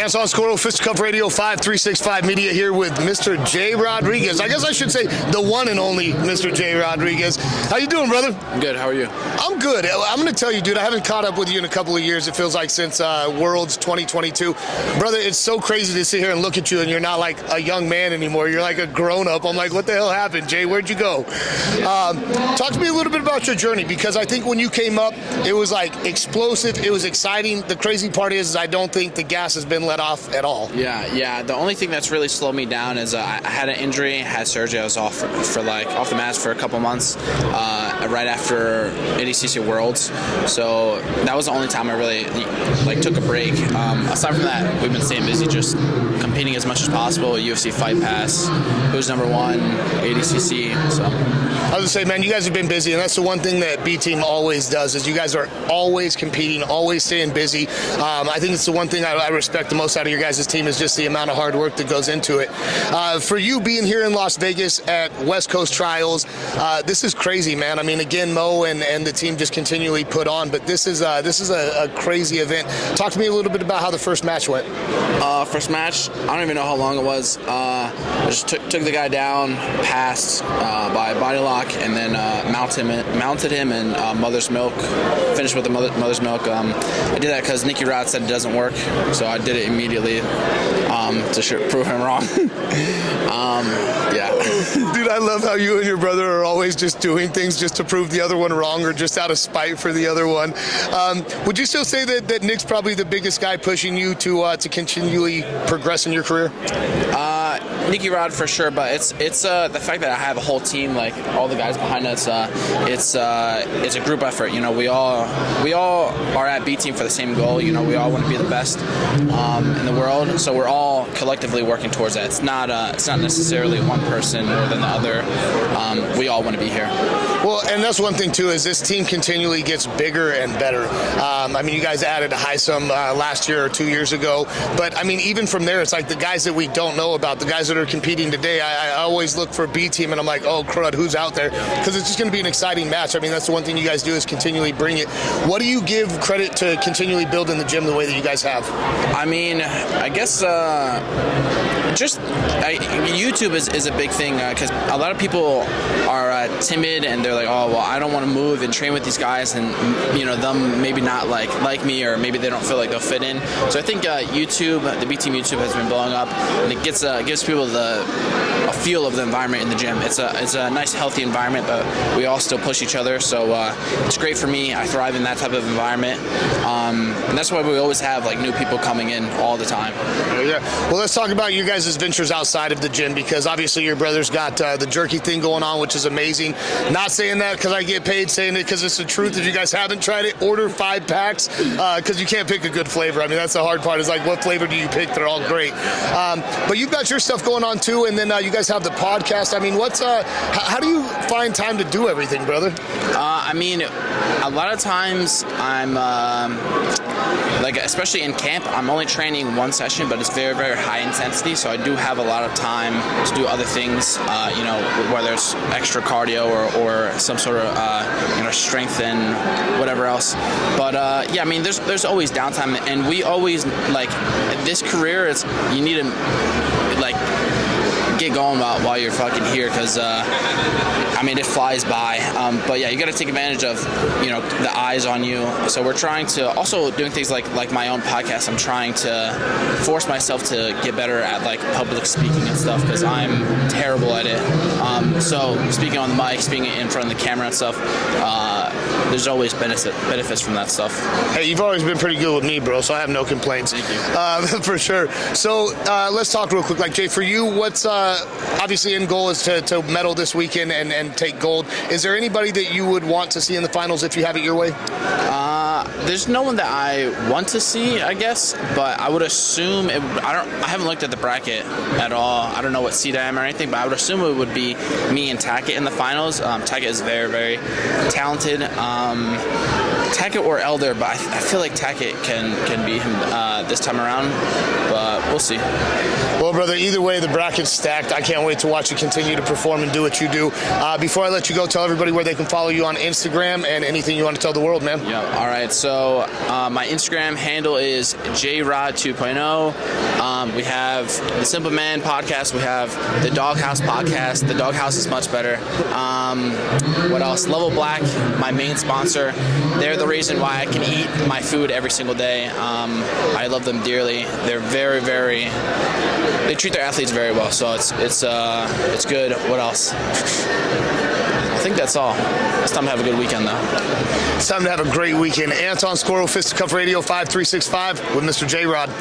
Hands on Squirrel, Fist Cup Radio, 5365 Media here with Mr. Jay Rodriguez. I guess I should say the one and only Mr. Jay Rodriguez. How you doing, brother? Good. How are you? I'm good. I'm going to tell you, dude, I haven't caught up with you in a couple of years. It feels like since Worlds 2022. Brother, it's so crazy to sit here and look at you, and you're not like a young man anymore. You're like a grown-up. I'm like, what the hell happened, Jay? Where'd you go? Talk to me a little bit about your journey, because I think when you came up, it was like explosive. It was exciting. The crazy part is I don't think the gas has been let off at all. Yeah. The only thing that's really slowed me down is I had an injury, had surgery. I was off for off the mats for a couple months right after ADCC Worlds. So that was the only time I really took a break. Aside from that, we've been staying busy, just competing as much as possible. UFC Fight Pass, who's number one, ADCC. So I was gonna say, man, you guys have been busy, and that's the one thing that B Team always does is you guys are always competing, always staying busy. I think it's the one thing I respect the most out of your guys' team is just the amount of hard work that goes into it. For you being here in Las Vegas at West Coast Trials, this is crazy, man. I mean, again, Mo and the team just continually put on, but this is a crazy event. Talk to me a little bit about how the first match went. First match, I don't even know how long it was. I just took the guy down, passed by body lock, and then mounted him in Mother's Milk. Finished with the Mother's Milk. I did that because Nicky Rod said it doesn't work, so I did it immediately to prove him wrong. Yeah. Dude, I love how you and your brother are always just doing things just to prove the other one wrong or just out of spite for the other one. Would you still say that Nick's probably the biggest guy pushing you to continually progress in your career? Nicky Rod for sure, but it's the fact that I have a whole team, like all the guys behind us. It's a group effort. You know, we all are at B Team for the same goal. You know, we all want to be the best in the world, so we're all collectively working towards that. It's not necessarily one person more than the other. We all want to be here. Well, and that's one thing too, is this team continually gets bigger and better. I mean, you guys added Heisam last year or 2 years ago, but I mean, even from there, it's like the guys that we don't know about, the guys that are competing today, I always look for B Team and I'm like, oh crud, who's out there? Because it's just going to be an exciting match. I mean, that's the one thing you guys do is continually bring it. What do you give credit to continually building the gym the way that you guys have? I mean, I guess YouTube is a big thing because a lot of people are timid and they're like, oh well, I don't want to move and train with these guys, and you know, them maybe not like me, or maybe they don't feel like they'll fit in. So I think YouTube, the B Team YouTube has been blowing up, and it gives people a feel of the environment in the gym. It's a nice, healthy environment, but we all still push each other. So it's great for me. I thrive in that type of environment, and that's why we always have like new people coming in all the time. Yeah. Well, let's talk about you guys' ventures outside of the gym, because obviously your brother's got the jerky thing going on, which is amazing. Not saying that because I get paid, saying it because it's the truth. If you guys haven't tried it, order 5 packs because you can't pick a good flavor. I mean, that's the hard part, is like, what flavor do you pick? They're all great. But you've got your stuff going on too, and then you guys have the podcast. I mean, how do you find time to do everything, brother? I mean, a lot of times I'm especially in camp, I'm only training one session, but it's very, very high intensity, so I do have a lot of time to do other things, whether it's extra cardio or some sort of strength and whatever else. But yeah, I mean, there's always downtime, and we always, like, this career, you need to get going while you're fucking here, because I mean, it flies by. But yeah, you got to take advantage of the eyes on you. So we're trying to also doing things like my own podcast. I'm trying to force myself to get better at like public speaking and stuff, because I'm terrible at it. So speaking on the mic, speaking in front of the camera and stuff, there's always benefits from that stuff. Hey, you've always been pretty good with me, bro, so I have no complaints. Thank you. For sure. So let's talk real quick. Like, Jay, for you, what's obviously end goal is to medal this weekend and take gold. Is there anybody that you would want to see in the finals if you have it your way? There's no one that I want to see, I guess, but I would assume I haven't looked at the bracket at all. I don't know what seed I am or anything, but I would assume it would be me and Tackett in the finals. Tackett is very, very talented. Tackett or Elder, but I feel like Tackett can beat him this time around. But we'll see. Well, brother, either way, the bracket's stacked. I can't wait to watch you continue to perform and do what you do. Before I let you go, tell everybody where they can follow you on Instagram and anything you want to tell the world, man. Yeah. All right. So my Instagram handle is JRod2.0. We have the Simple Man podcast. We have the Doghouse podcast. The Doghouse is much better. What else? Level Black, my main sponsor. They're the reason why I can eat my food every single day. I love them dearly. They're very, very. They treat their athletes very well, so it's good. What else? I think that's all. It's time to have a good weekend, though. It's time to have a great weekend. Anton Scoro, Fisticuff Radio 5365 with Mr. J-Rod.